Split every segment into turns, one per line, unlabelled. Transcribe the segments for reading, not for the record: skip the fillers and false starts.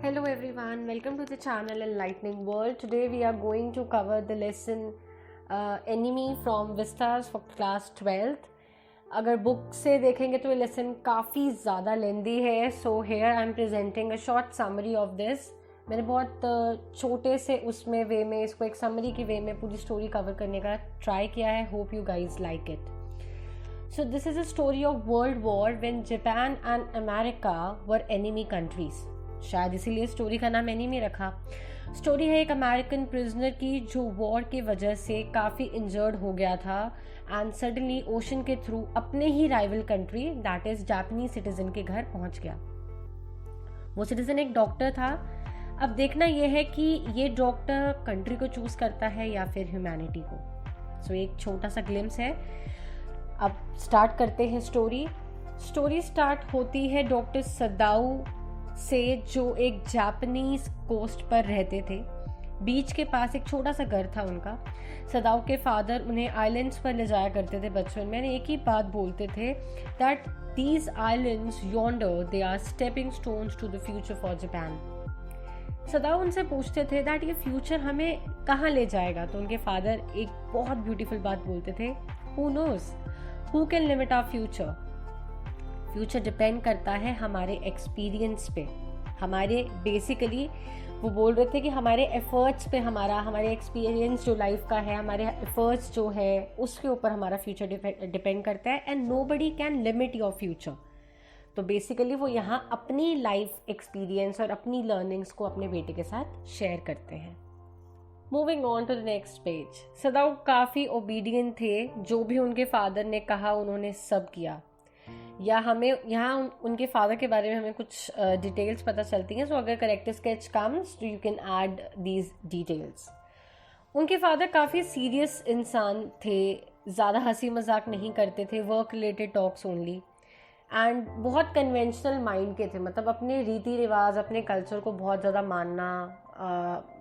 Hello everyone, welcome to the channel Enlightening World. Today we are going to cover the lesson Enemy from Vistas for class 12th. अगर book से देखेंगे तो ये lesson काफ़ी ज़्यादा लेंदी है, so here I am presenting a short summary of this. मैंने बहुत छोटे से उसमें वे में इसको एक समरी की वे में पूरी स्टोरी कवर करने का ट्राई किया है. Hope you guys like it. So this is a story of World War when Japan and America were enemy countries. शायद इसीलिए स्टोरी का नाम एनिमी रखा. स्टोरी है एक अमेरिकन प्रिजनर की जो वॉर की वजह से काफ़ी इंजर्ड हो गया था एंड सडनली ओशन के थ्रू अपने ही rival country that is Japanese citizen के घर पहुंच गया. वो सिटीजन एक डॉक्टर था. अब देखना यह है कि ये डॉक्टर कंट्री को चूज करता है या फिर ह्यूमैनिटी को. सो एक छोटा सा ग्लिम्स है. अब स्टार्ट करते हैं स्टोरी. स्टोरी स्टार्ट होती है डॉक्टर सदाओ से जो एक जापानीज कोस्ट पर रहते थे. बीच के पास एक छोटा सा घर था उनका. सदाओ के फादर उन्हें आइलैंड्स पर ले जाया करते थे बचपन में. एक ही बात बोलते थे that these islands yonder they are stepping stones to the future for Japan. Sadao उनसे पूछते थे दैट ये फ्यूचर हमें कहाँ ले जाएगा. तो उनके फादर एक बहुत ब्यूटीफुल बात बोलते थे, who knows, who can limit our future. Future depend करता है हमारे एक्सपीरियंस पे. हमारे बेसिकली वो बोल रहे थे कि हमारे एफर्ट्स पे हमारे एक्सपीरियंस जो लाइफ का है, हमारे एफर्ट्स जो है उसके ऊपर हमारा फ्यूचर डिपेंड करता है and nobody can limit your future. तो बेसिकली वो यहाँ अपनी लाइफ एक्सपीरियंस और अपनी लर्निंग्स को अपने बेटे के साथ शेयर करते हैं. Moving on to the next page. Sadao काफ़ी ओबीडियंट थे. जो भी उनके फादर ने कहा उन्होंने सब किया. या हमें यहाँ उनके फादर के बारे में हमें कुछ डिटेल्स पता चलती हैं. सो अगर करेक्टर स्केच कम्स तो you can add these details. उनके फादर काफ़ी सीरियस इंसान थे. ज़्यादा हंसी मजाक नहीं करते थे. Work related talks only and बहुत कन्वेंशनल माइंड के थे. मतलब अपने रीति रिवाज, अपने कल्चर को बहुत ज़्यादा मानना,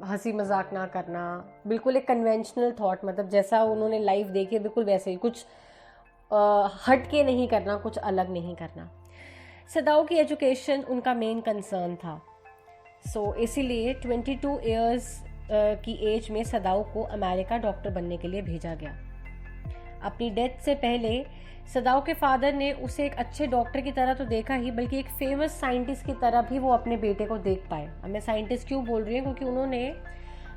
हंसी मजाक ना करना, बिल्कुल एक कन्वेंशनल थॉट. मतलब जैसा उन्होंने लाइफ देखी है बिल्कुल वैसे ही, कुछ हट के नहीं करना, कुछ अलग नहीं करना. सदाओ की एजुकेशन उनका मेन कंसर्न था. सो इसीलिए 22 इयर्स की एज में सदाओ को अमेरिका डॉक्टर बनने के लिए भेजा गया. अपनी डेथ से पहले सदाओ के फादर ने उसे एक अच्छे डॉक्टर की तरह तो देखा ही, बल्कि एक फेमस साइंटिस्ट की तरह भी वो अपने बेटे को देख पाए. अब मैं साइंटिस्ट क्यों बोल रही हूँ, क्योंकि उन्होंने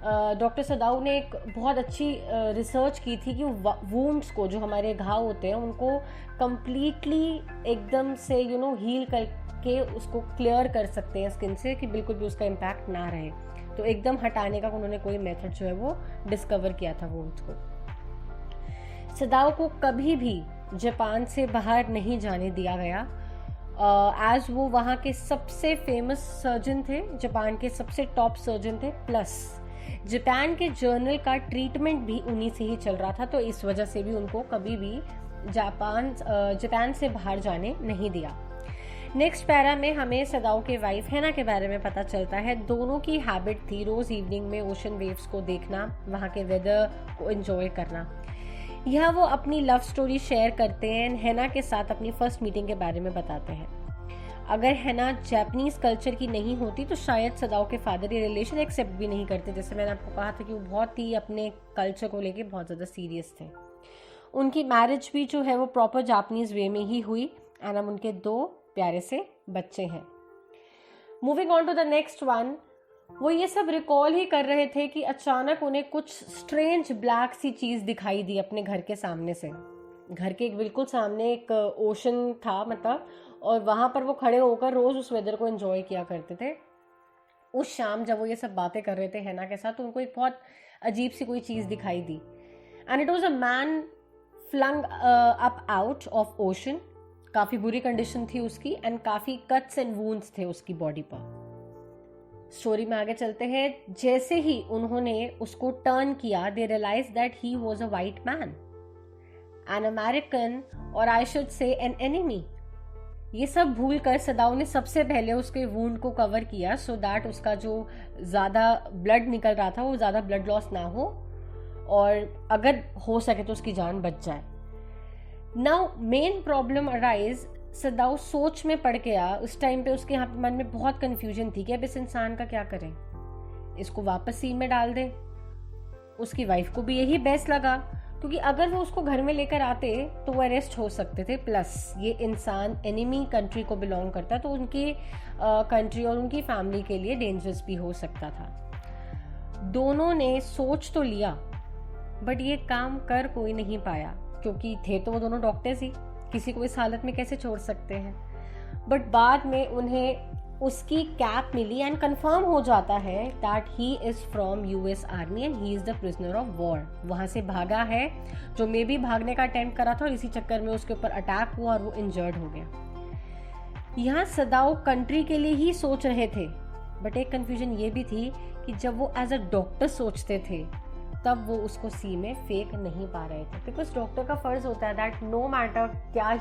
डॉक्टर सदाओ ने एक बहुत अच्छी रिसर्च की थी कि वुंड्स को, जो हमारे घाव होते हैं, उनको कम्प्लीटली एकदम से हील करके उसको क्लियर कर सकते हैं स्किन से, कि बिल्कुल भी उसका इम्पैक्ट ना रहे. तो एकदम हटाने का उन्होंने कोई मेथड जो है वो डिस्कवर किया था वुंड्स को. सदाओ को कभी भी जापान से बाहर नहीं जाने दिया गया एज वो वहाँ के सबसे फेमस सर्जन थे, जापान के सबसे टॉप सर्जन थे. प्लस जापान के जर्नल का ट्रीटमेंट भी उन्हीं से ही चल रहा था. तो इस वजह से भी उनको कभी भी जापान से बाहर जाने नहीं दिया. नेक्स्ट पैरा में हमें सदाओ के वाइफ हैना के बारे में पता चलता है. दोनों की हैबिट थी रोज इवनिंग में ओशन वेव्स को देखना, वहाँ के वेदर को एंजॉय करना. यह वो अपनी लव स्टोरी शेयर करते हैं. हैना के साथ अपनी फर्स्ट मीटिंग के बारे में बताते हैं. अगर हैना जापानीज कल्चर की नहीं होती तो शायद सदाओ के फादर ये रिलेशन एक्सेप्ट भी नहीं करते. जैसे मैंने आपको कहा था कि वो बहुत ही अपने कल्चर को लेके बहुत ज़्यादा सीरियस थे. उनकी मैरिज भी जो है वो प्रॉपर जापानीज वे में ही हुई एंड अब उनके 2 प्यारे से बच्चे हैं. Moving on to the next one. वो ये सब रिकॉल ही कर रहे थे कि अचानक उन्हें कुछ स्ट्रेंज ब्लैक सी चीज़ दिखाई दी अपने घर के सामने से. घर के बिल्कुल सामने एक ओशन था मतलब, और वहाँ पर वो खड़े होकर रोज़ उस वेदर को एंजॉय किया करते थे. उस शाम जब वो ये सब बातें कर रहे थे हैना के साथ, तो उनको एक बहुत अजीब सी कोई चीज़ दिखाई दी and it was a man flung up out of ocean. काफ़ी बुरी कंडीशन थी उसकी एंड काफ़ी कट्स एंड वूंड्स थे उसकी बॉडी पर. स्टोरी में आगे चलते हैं. जैसे ही उन्होंने उसको टर्न किया, they realize that he was a white man, an American, और I should say an enemy. ये सब भूल कर सदाओ ने सबसे पहले उसके वुंड को कवर किया सो दैट उसका जो ज़्यादा ब्लड निकल रहा था वो ज़्यादा ब्लड लॉस ना हो और अगर हो सके तो उसकी जान बच जाए. नाउ मेन प्रॉब्लम अराइज सदाऊ सोच में पड़ गया। उस टाइम पे उसके यहाँ पे मन में बहुत कंफ्यूजन थी कि अब इस इंसान का क्या करें, इसको वापस सील में डाल दें। उसकी वाइफ को भी यही बेस्ट लगा, क्योंकि अगर वो उसको घर में लेकर आते तो वो अरेस्ट हो सकते थे, प्लस ये इंसान एनिमी कंट्री को बिलोंग करता तो उनकी कंट्री और उनकी फैमिली के लिए डेंजरस भी हो सकता था। दोनों ने सोच तो लिया, बट ये काम कर कोई नहीं पाया, क्योंकि थे तो वो दोनों डॉक्टर्स ही, किसी को इस हालत में कैसे छोड़ सकते हैं। बट बाद में उन्हें उसकी कैप मिली एंड कंफर्म हो जाता है that he is from US army and he is the prisoner of war. वहां से भागा है, जो मे भी भागने का अटेम्प्ट करा था और इसी चक्कर में उसके ऊपर अटैक हुआ और वो इंजर्ड हो गया। यहाँ सदाऊ कंट्री के लिए ही सोच रहे थे, बट एक कंफ्यूजन ये भी थी कि जब वो एज अ डॉक्टर सोचते थे तब वो उसको सी में फेंक नहीं पा रहे थे, बिकॉज डॉक्टर का फर्ज होता है दैट नो मैटर क्या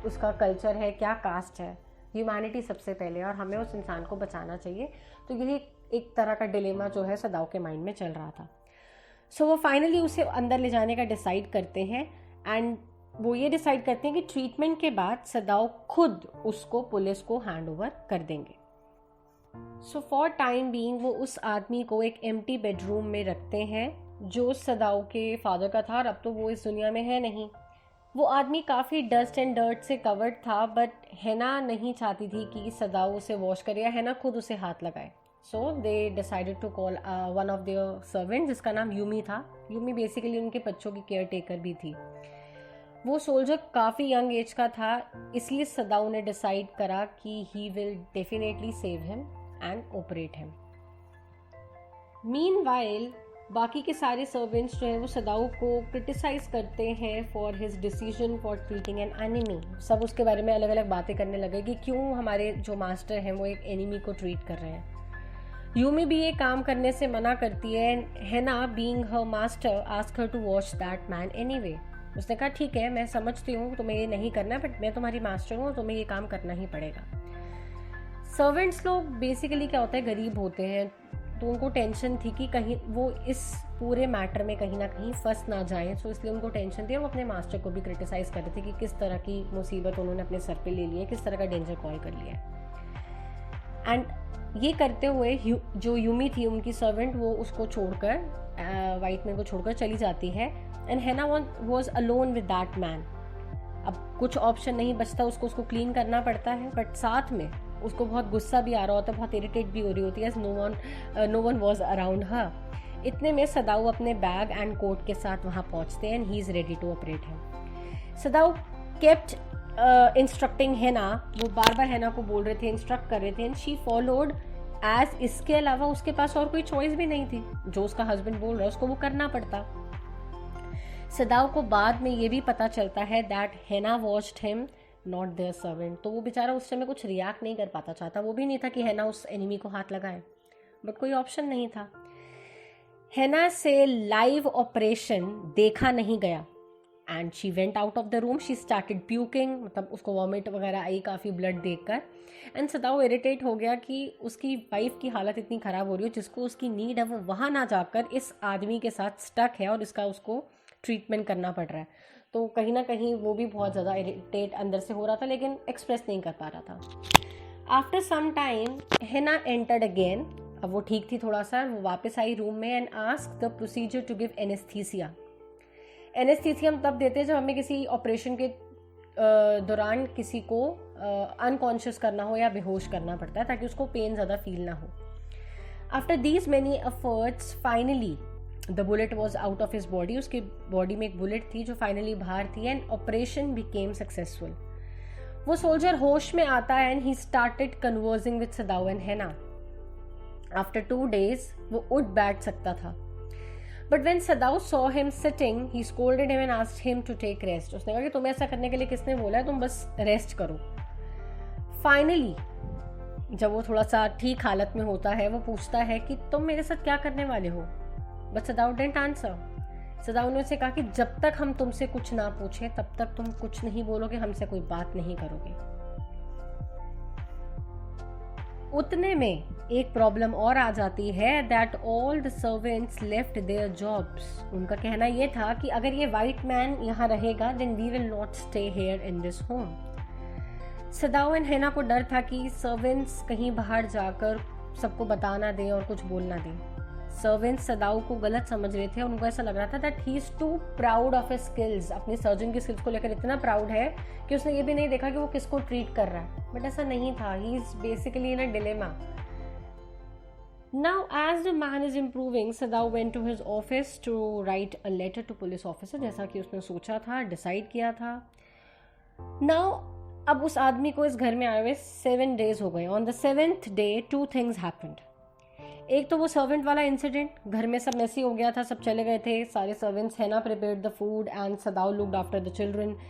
उसका कल्चर है, क्या कास्ट है, ह्यूमैनिटी सबसे पहले और हमें उस इंसान को बचाना चाहिए। तो यही एक तरह का डिलेमा जो है सदाऊ के माइंड में चल रहा था। सो वो फाइनली उसे अंदर ले जाने का डिसाइड करते हैं एंड वो ये डिसाइड करते हैं कि ट्रीटमेंट के बाद सदाऊ खुद उसको पुलिस को हैंड ओवर कर देंगे। सो फॉर टाइम बीइंग वो उस आदमी को एक एम्प्टी बेडरूम में रखते हैं जो सदाऊ के फादर का था और अब तो वो इस दुनिया में है नहीं। वो आदमी काफ़ी डस्ट एंड डर्ट से कवर्ड था, बट हैना नहीं चाहती थी कि सदाऊ उसे वॉश करे या हैना खुद उसे हाथ लगाए। So they decided to call one of their servant जिसका नाम यूमी था। यूमी बेसिकली उनके बच्चों की केयर टेकर भी थी। वो सोल्जर काफ़ी यंग एज का था, इसलिए सदाऊ ने डिसाइड करा कि he will definitely save him and operate him. Meanwhile बाकी के सारे सर्वेंट्स जो हैं वो सदाऊ को क्रिटिसाइज करते हैं for his decision for treating an enemy. सब उसके बारे में अलग अलग बातें करने लगे कि क्यों हमारे जो मास्टर हैं वो एक एनिमी को ट्रीट कर रहे हैं। यूमी भी ये काम करने से मना करती है। Hana being her master ask her to watch that man anyway. उसने कहा ठीक है, मैं समझती हूँ तुम्हें ये नहीं करना, बट मैं तुम्हारी मास्टर हूँ, तुम्हें ये काम करना ही पड़ेगा। सर्वेंट्स लोग बेसिकली क्या होता है, गरीब होते हैं, तो उनको टेंशन थी कि कहीं वो इस पूरे मैटर में कहीं ना कहीं फंस ना जाएं। सो इसलिए उनको टेंशन थी और वो अपने मास्टर को भी क्रिटिसाइज कर रहे थे कि किस तरह की मुसीबत उन्होंने अपने सर पे ले ली है, किस तरह का डेंजर कॉल कर लिया है। एंड ये करते हुए जो यूमी थी उनकी सर्वेंट, वो उसको छोड़कर वाइट मैन को छोड़कर चली जाती है एंड हैना was alone with that man. अब कुछ ऑप्शन नहीं बचता, उसको क्लीन करना पड़ता है, बट साथ में उसको बहुत गुस्सा भी आ रहा होता है, बहुत इरिटेट भी हो रही होती है। नो वन वॉज अराउंड हर। इतने में सदाऊ अपने बैग एंड कोट के साथ वहाँ पहुँचते हैं and he is ready to operate him. Sadao kept instructing Hana, वो बार बार हैना को बोल रहे थे, इंस्ट्रक्ट कर रहे थे एंड शी फॉलोड एज। इसके अलावा उसके पास और कोई चॉइस भी नहीं थी, जो उसका हस्बैंड बोल रहा है उसको वो करना पड़ता। सदाऊ को बाद में ये भी पता चलता है that Hana watched him not there servant. तो वो बेचारा उस समय कुछ रिएक्ट नहीं कर पाता, चाहता वो भी नहीं था कि हैना उस एनिमी को हाथ लगाए, बट कोई ऑप्शन नहीं था। हैना से लाइव ऑपरेशन देखा नहीं गया and she went out of the room. She started puking, मतलब उसको वॉमिट वगैरह आई काफ़ी ब्लड देखकर। एंड सदाऊ इरिटेट हो गया कि उसकी वाइफ की हालत इतनी ख़राब हो रही है, जिसको उसकी नीड है वो वहाँ ना जाकर इस आदमी के साथ स्टक है और इसका उसको ट्रीटमेंट करना पड़ रहा है। तो कहीं ना कहीं वो भी बहुत ज़्यादा इरिटेट अंदर से हो रहा था, लेकिन एक्सप्रेस नहीं कर पा रहा था। After some time Hana entered again. अब वो ठीक थी थोड़ा सा, वो वापस आई रूम में and ask the procedure to give anaesthesia. Anaesthesia हम तब देते हैं जब हमें किसी ऑपरेशन के दौरान किसी को अनकॉन्शियस करना हो या बेहोश करना पड़ता है, ताकि उसको पेन ज़्यादा फील ना हो। After these many efforts finally the bullet was out of his body. उसकी बॉडी में एक बुलेट थी जो फाइनली बाहर थी एंड ऑपरेशन बिकेम सक्सेसफुल। वो सोल्जर होश में आता है and he started conversing with Sadao and Hana. After 2 days वो उठ बैठ सकता था, but when Sadao saw him sitting he scolded him and asked him to take rest. उसने कहा कि तुम्हें ऐसा करने के लिए किसने बोला है, तुम बस रेस्ट करो। फाइनली जब वो थोड़ा सा ठीक हालत में होता है, वो पूछता है कि तुम मेरे साथ क्या करने वाले हो, बट सदाऊ डिडंट आंसर। सदाऊ ने उसे कहा कि जब तक हम तुमसे कुछ ना पूछे तब तक तुम कुछ नहीं बोलोगे, हमसे कोई बात नहीं करोगे। उतने में एक प्रॉब्लम और आ जाती है that all the servants left their jobs. उनका कहना यह था कि अगर ये वाइट मैन यहाँ रहेगा then we will not stay here in this home. Sadao and Hana को डर था कि सर्वेंट्स कहीं बाहर जाकर सबको बता ना दें और कुछ बोल ना दें। सर्वेंट्स सदाओ को गलत समझ रहे थे, उनको ऐसा लग रहा था that he is too proud of his skills, अपनी सर्जन की स्किल्स को लेकर इतना प्राउड है कि उसने ये भी नहीं देखा कि वो किसको ट्रीट कर रहा है। बट ऐसा नहीं था, he is basically in a dilemma. Now, as the man is improving, Sadao went to his office to write a letter to police officer, जैसा कि उसने सोचा था, डिसाइड किया था। Now, अब उस आदमी को इस घर में आए हुए 7 days हो गए। On the 7th day, 2 things happened. एक तो वो सर्वेंट वाला इंसिडेंट, घर में सब मैसी हो गया था, सब चले गए थे सारे सर्वेंट्स। हैना prepared the food and Sadao looked after the children.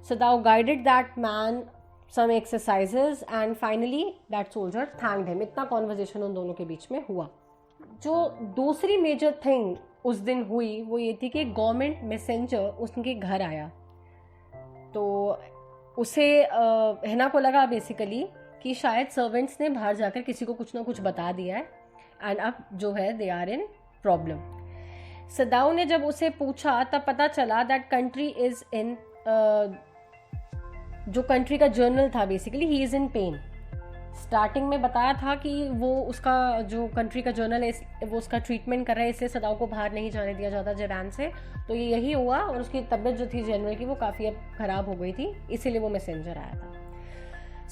Sadao guided that man some exercises and finally that soldier thanked him. इतना कॉन्वर्जेशन उन दोनों के बीच में हुआ। जो दूसरी मेजर थिंग उस दिन हुई वो ये थी कि गवर्नमेंट मैसेंजर उसके घर आया। तो उसे हैना को लगा बेसिकली कि शायद सर्वेंट्स ने बाहर जाकर किसी को कुछ ना कुछ बता दिया है एंड अब जो है दे आर इन प्रॉब्लम। सदाओ ने जब उसे पूछा तब पता चला दैट कंट्री इज इन, जो कंट्री का जर्नल था basically, he is in pen. Starting में बताया था कि वो उसका जो कंट्री का जर्नल है वो उसका ट्रीटमेंट कर रहा है, इसलिए सदाओ को बाहर नहीं जाने दिया जाता जबान से। तो ये यही हुआ और उसकी तबीयत जो थी जनरल की वो काफ़ी अब ख़राब हो गई थी, इसीलिए वो मैसेंजर आया था।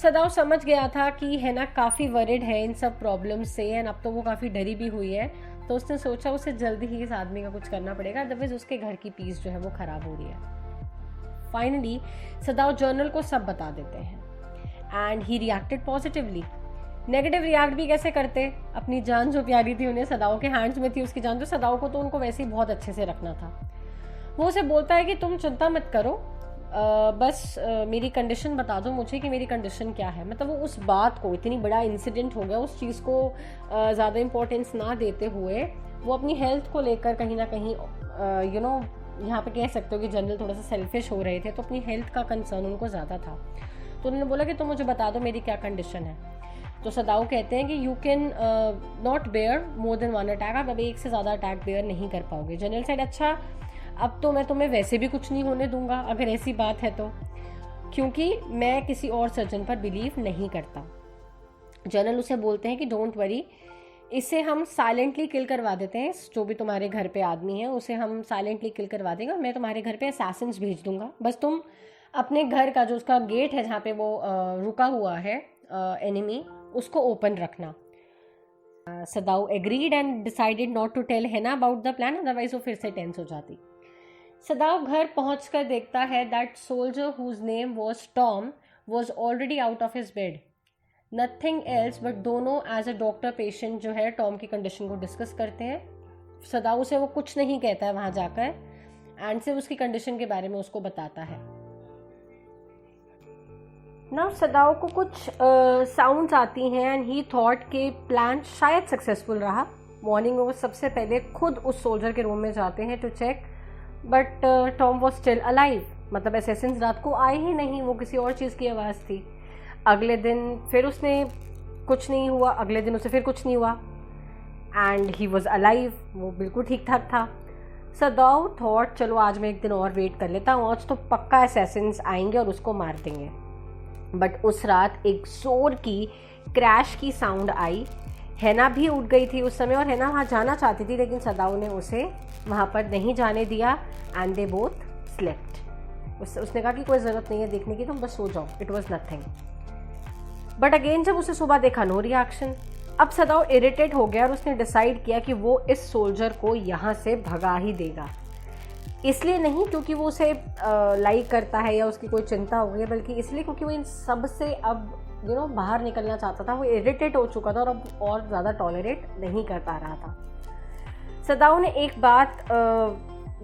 सदाओ समझ गया था कि हैना काफ़ी वरिड है इन सब प्रॉब्लम से एंड अब तो वो काफ़ी डरी भी हुई है। तो उसने सोचा उसे जल्दी ही इस आदमी का कुछ करना पड़ेगा, अदरवाइज उसके घर की पीस जो है वो ख़राब हो रही है। फाइनली सदाओ जर्नल को सब बता देते हैं and he reacted positively. Negative react भी कैसे करते, अपनी जान जो प्यारी थी उन्हें, सदाओ के हैंड्स में थी उसकी जान, तो सदाओ को तो उनको वैसे ही बहुत अच्छे से रखना था। वो उसे बोलता है कि तुम चिंता मत करो, बस मेरी कंडीशन बता दो मुझे कि मेरी कंडीशन क्या है। मतलब वो उस बात को, इतनी बड़ा इंसिडेंट हो गया, उस चीज़ को ज़्यादा इंपॉर्टेंस ना देते हुए वो अपनी हेल्थ को लेकर कहीं ना कहीं यहाँ पे कह सकते हो कि जनरल थोड़ा सा सेल्फिश हो रहे थे, तो अपनी हेल्थ का कंसर्न उनको ज़्यादा था। तो उन्होंने बोला कि तुम मुझे बता दो मेरी क्या कंडीशन है। तो सदाओ कहते हैं कि you can not bear more than 1 attack, आप अब एक से ज़्यादा अटैक बेयर नहीं कर पाओगे। जनरल साइड, अच्छा अब तो मैं तुम्हें वैसे भी कुछ नहीं होने दूंगा अगर ऐसी बात है तो, क्योंकि मैं किसी और सर्जन पर बिलीव नहीं करता। जनरल उसे बोलते हैं कि डोंट वरी, इसे हम साइलेंटली किल करवा देते हैं, जो भी तुम्हारे घर पे आदमी है उसे हम साइलेंटली किल करवा देंगे और मैं तुम्हारे घर पे असैसिन्स भेज दूंगा। बस तुम अपने घर का जो उसका गेट है जहाँ पे वो रुका हुआ है एनिमी, उसको ओपन रखना। Sadao agreed and decided not to tell Hana about the plan, otherwise वो फिर से टेंस हो जाती। सदाओ घर पहुंचकर देखता है that soldier whose name was Tom was already out of his bed. Nothing else but दोनों एज अ डॉक्टर पेशेंट जो है टॉम की कंडीशन को डिस्कस करते हैं। सदाओ से वो कुछ नहीं कहता है वहाँ जाकर एंड सिर्फ उसकी कंडीशन के बारे में उसको बताता है। नाउ सदाओ को कुछ साउंड्स आती हैं एंड ही थॉट के प्लान शायद सक्सेसफुल रहा। मॉर्निंग में वो सबसे पहले खुद उस सोल्जर के रूम में जाते हैं to check, but Tom was still alive. मतलब असैसिन्स रात को आए ही नहीं, वो किसी और चीज़ की आवाज़ थी। अगले दिन फिर उसने कुछ नहीं हुआ, अगले दिन उसे फिर कुछ नहीं हुआ एंड ही वॉज अलाइव, वो बिल्कुल ठीक ठाक था। सदाओ थॉट चलो आज मैं एक दिन और वेट कर लेता हूँ, आज तो पक्का असैसिन्स आएंगे और उसको मार देंगे। बट उस रात एक जोर की क्रैश की साउंड आई। हैना भी उठ गई थी उस समय और हैना वहाँ जाना चाहती थी, लेकिन सदाओ ने उसे वहाँ पर नहीं जाने दिया एंड दे बोथ स्लेप्ट। उसने कहा कि कोई ज़रूरत नहीं है देखने की, तुम बस सो जाओ, it was nothing. But again जब उसे सुबह देखा नो रिएक्शन। अब सदाओ इरिटेट हो गया और उसने डिसाइड किया कि वो इस सोल्जर को यहाँ से भगा ही देगा। इसलिए नहीं क्योंकि वो उसे लाइक करता है या उसकी कोई चिंता हो गई है, बल्कि इसलिए क्योंकि वो इन सब से अब बाहर निकलना चाहता था। वो इरिटेट हो चुका था और अब और ज़्यादा टॉलरेट नहीं कर पा रहा था। सदाओ ने एक बात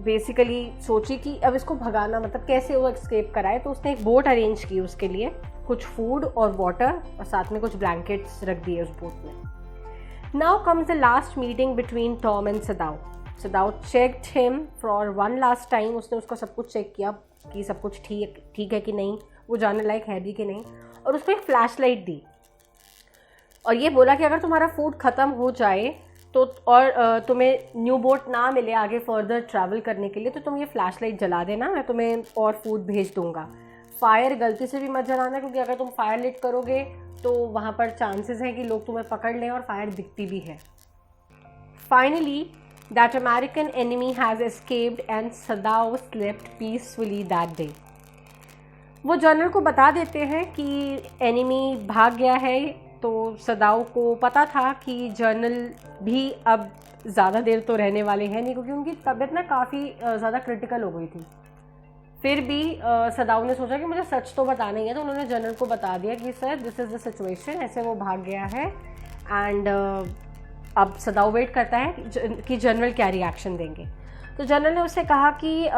बेसिकली सोची कि अब इसको भगाना, मतलब कैसे वो एस्केप कराए। तो उसने एक बोट अरेंज की उसके लिए, कुछ फूड और वाटर और साथ में कुछ ब्लैंकेट्स रख दिए उस बोट में। Now comes the last meeting between Tom and Sadao. Sadao checked him for one last time. उसने उसको सब कुछ चेक किया कि सब कुछ ठीक है कि नहीं, वो जाने लायक है भी कि नहीं, और उसको एक फ्लैश लाइट दी और ये बोला कि अगर तुम्हारा फूड ख़त्म हो जाए तो और तुम्हें न्यू बोट ना मिले आगे फर्दर ट्रैवल करने के लिए, तो तुम ये फ्लैश लाइट जला देना, मैं तुम्हें और फूड भेज दूंगा। फायर गलती से भी मत जलाना, क्योंकि अगर तुम फायर लिट करोगे तो वहाँ पर चांसेस हैं कि लोग तुम्हें पकड़ लें, और फायर दिखती भी है। Finally that American enemy has escaped and Sadao slept peacefully that day. वो जनरल को बता देते हैं कि एनिमी भाग गया है, तो सदाओ को पता था कि जनरल भी अब ज़्यादा देर तो रहने वाले हैं नहीं, क्योंकि उनकी तबीयत ना काफ़ी ज़्यादा क्रिटिकल हो गई थी। फिर भी सदाओ ने सोचा कि मुझे सच तो बताना ही है, तो उन्होंने जनरल को बता दिया कि sir this is the situation, ऐसे वो भाग गया है। एंड अब सदाओ वेट करता है कि जनरल क्या रिएक्शन देंगे। तो जनरल ने उससे कहा कि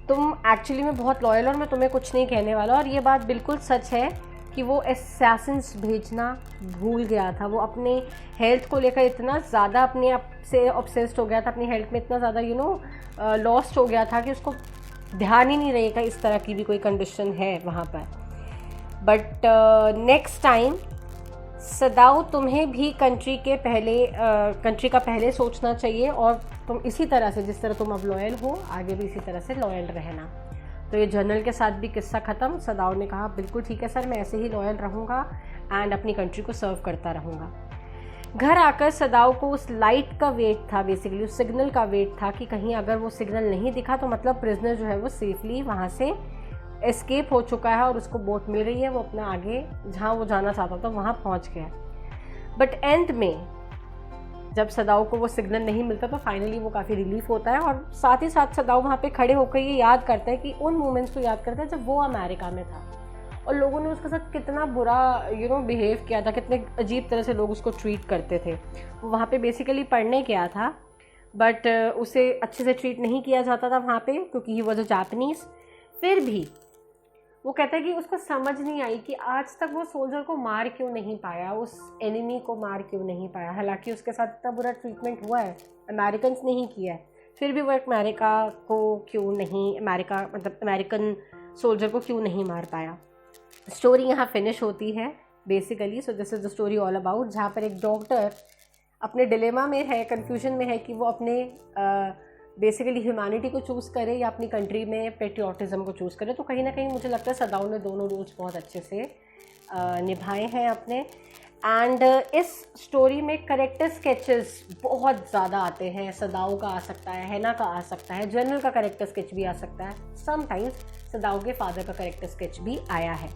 तुम एक्चुअली में बहुत लॉयल, और मैं तुम्हें कुछ नहीं कहने वाला, और ये बात बिल्कुल सच है कि वो असैसिन्स भेजना भूल गया था। वो अपने हेल्थ को लेकर इतना ज़्यादा अपने आप से ऑब्सेस्ड हो गया था, अपनी हेल्थ में इतना ज़्यादा लॉस्ट हो गया था कि उसको ध्यान ही नहीं रहेगा इस तरह की भी कोई कंडीशन है वहाँ पर। बट नेक्स्ट टाइम सदाओ, तुम्हें भी कंट्री का पहले सोचना चाहिए, और तुम इसी तरह से, जिस तरह तुम अब लॉयल हो, आगे भी इसी तरह से लॉयल रहना। तो ये जनरल के साथ भी किस्सा ख़त्म। सदाओ ने कहा बिल्कुल ठीक है सर, मैं ऐसे ही लॉयल रहूँगा एंड अपनी कंट्री को सर्व करता रहूँगा। घर आकर सदाओ को उस लाइट का वेट था, बेसिकली उस सिग्नल का वेट था कि कहीं अगर वो सिग्नल नहीं दिखा तो मतलब प्रिजनर जो है वो सेफली वहाँ से एस्केप हो चुका है और उसको बोट मिल रही है, वो अपना आगे जहाँ वो जाना चाहता था वहाँ पहुँच गया। बट एंड में जब सदाओ को वो सिग्नल नहीं मिलता तो फाइनली वो काफ़ी रिलीफ होता है, और साथ ही साथ सदाओ वहाँ पे खड़े होकर ये याद करता है कि उन मोमेंट्स को याद करता है जब वो अमेरिका में था और लोगों ने उसके साथ कितना बुरा बिहेव किया था, कितने अजीब तरह से लोग उसको ट्रीट करते थे। वो वहाँ पे बेसिकली पढ़ने गया था, बट उसे अच्छे से ट्रीट नहीं किया जाता था वहाँ पे, क्योंकि ही वॉज अ जापानीज़। फिर भी वो कहता है कि उसको समझ नहीं आई कि आज तक वो सोल्जर को मार क्यों नहीं पाया, उस एनिमी को मार क्यों नहीं पाया। हालांकि उसके साथ इतना बुरा ट्रीटमेंट हुआ है, अमेरिकन ने ही किया है, फिर भी वो अमेरिका को क्यों नहीं, अमेरिकन सोल्जर को क्यों नहीं मार पाया। स्टोरी यहाँ फिनिश होती है basically. So this is the story all about, जहाँ पर एक डॉक्टर अपने डिलेमा में है, कन्फ्यूजन में है कि वो अपने बेसिकली ह्यूमैनिटी को चूज़ करे या अपनी कंट्री में पेट्रियाटिज़म को चूज़ करे। तो कहीं ना कहीं मुझे लगता है सदाओ ने दोनों रोल्स बहुत अच्छे से निभाए हैं अपने। एंड इस स्टोरी में करेक्टर स्केचेस बहुत ज़्यादा आते हैं। सदाओ का आ सकता है, हैना का आ सकता है, जनरल का करेक्टर स्केच भी आ सकता है, समटाइम्स सदाओ के फादर का करेक्टर स्केच भी आया है।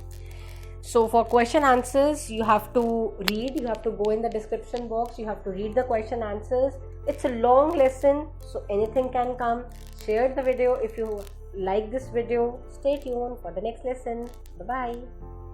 So for question answers, you have to read, you have to go in the description box, you have to read the question answers. It's a long lesson, so anything can come. Share the video if you like this video. Stay tuned for the next lesson. Bye-bye.